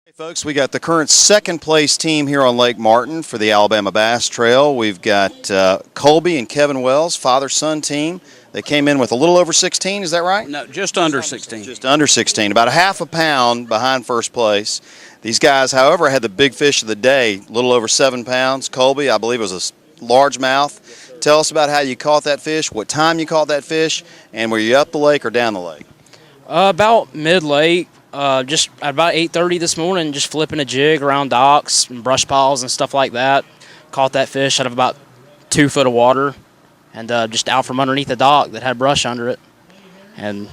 Hey folks, we got the current second place team here on Lake Martin for the Alabama Bass Trail. We've got Colby and Kevin Wells, father-son team. They came in with a little over 16, is that right? No, just under 16. Just under 16, about a half a pound behind first place. These guys, however, had the big fish of the day, a little over 7 pounds. Colby, I believe it was a largemouth. Tell us about how you caught that fish, what time you caught that fish, and were you up the lake or down the lake? About mid-lake, just at about 8:30 this morning, just flipping a jig around docks and brush piles and stuff like that. Caught that fish out of about 2 foot of water, and just out from underneath the dock that had brush under it. And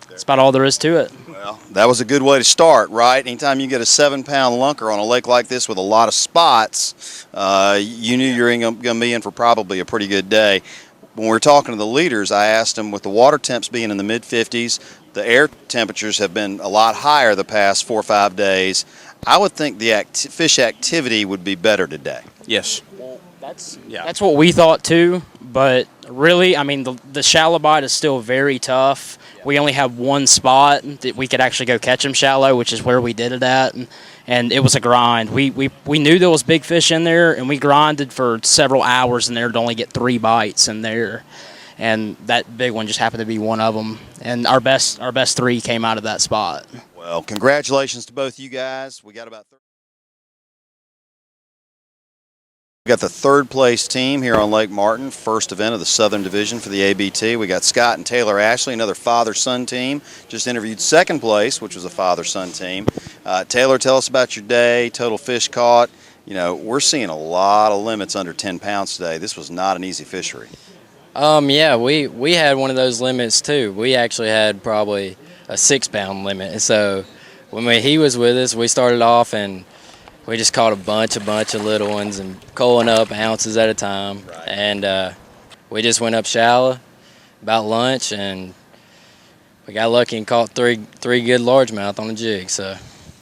that's about all there is to it. Well, that was a good way to start, right? Anytime you get a 7-pound lunker on a lake like this with a lot of spots, you knew you were going to be in for probably a pretty good day. When we were talking to the leaders, I asked them, with the water temps being in the mid-50s, the air temperatures have been a lot higher the past 4 or 5 days. I would think the fish activity would be better today. Yes. That's what we thought too, but really, I mean, the shallow bite is still very tough. We only have one spot that we could actually go catch them shallow, which is where we did it at, and it was a grind. We knew there was big fish in there, and we grinded for several hours in there to only get 3 bites in there, and that big one just happened to be one of them. And our best 3 came out of that spot. Well, congratulations to both you guys. We got the third place team here on Lake Martin, first event of the Southern Division for the ABT. We got Scott and Taylor Ashley, another father-son team. Just interviewed second place, which was a father-son team. Taylor, tell us about your day, total fish caught. You know, we're seeing a lot of limits under 10 pounds today. This was not an easy fishery. Yeah, we had one of those limits too. We actually had probably a 6-pound limit. So when he was with us, we started off and we just caught a bunch of little ones and culling up ounces at a time. Right. And we just went up shallow about lunch, and we got lucky and caught three good largemouth on a jig. So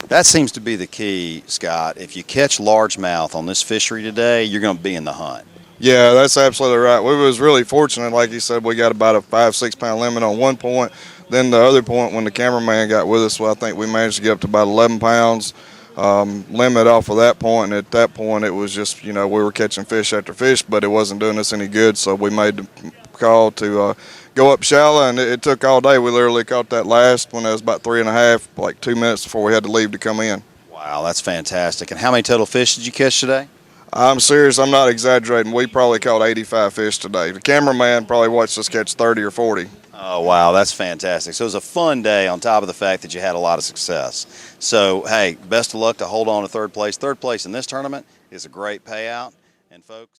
That seems to be the key, Scott. If you catch largemouth on this fishery today, you're going to be in the hunt. Yeah, that's absolutely right. We was really fortunate, like you said, we got about a 5-6 pound limit on one point. Then the other point, when the cameraman got with us, well, I think we managed to get up to about 11 pounds limit off of that point. And at that point, it was just, you know, we were catching fish after fish, but it wasn't doing us any good. So we made the call to go up shallow, and it took all day. We literally caught that last one. That was about 3.5, like 2 minutes before we had to leave to come in. Wow, that's fantastic. And how many total fish did you catch today? I'm serious. I'm not exaggerating. We probably caught 85 fish today. The cameraman probably watched us catch 30 or 40. Oh, wow, that's fantastic. So it was a fun day on top of the fact that you had a lot of success. So, hey, best of luck to hold on to third place. Third place in this tournament is a great payout. And, folks,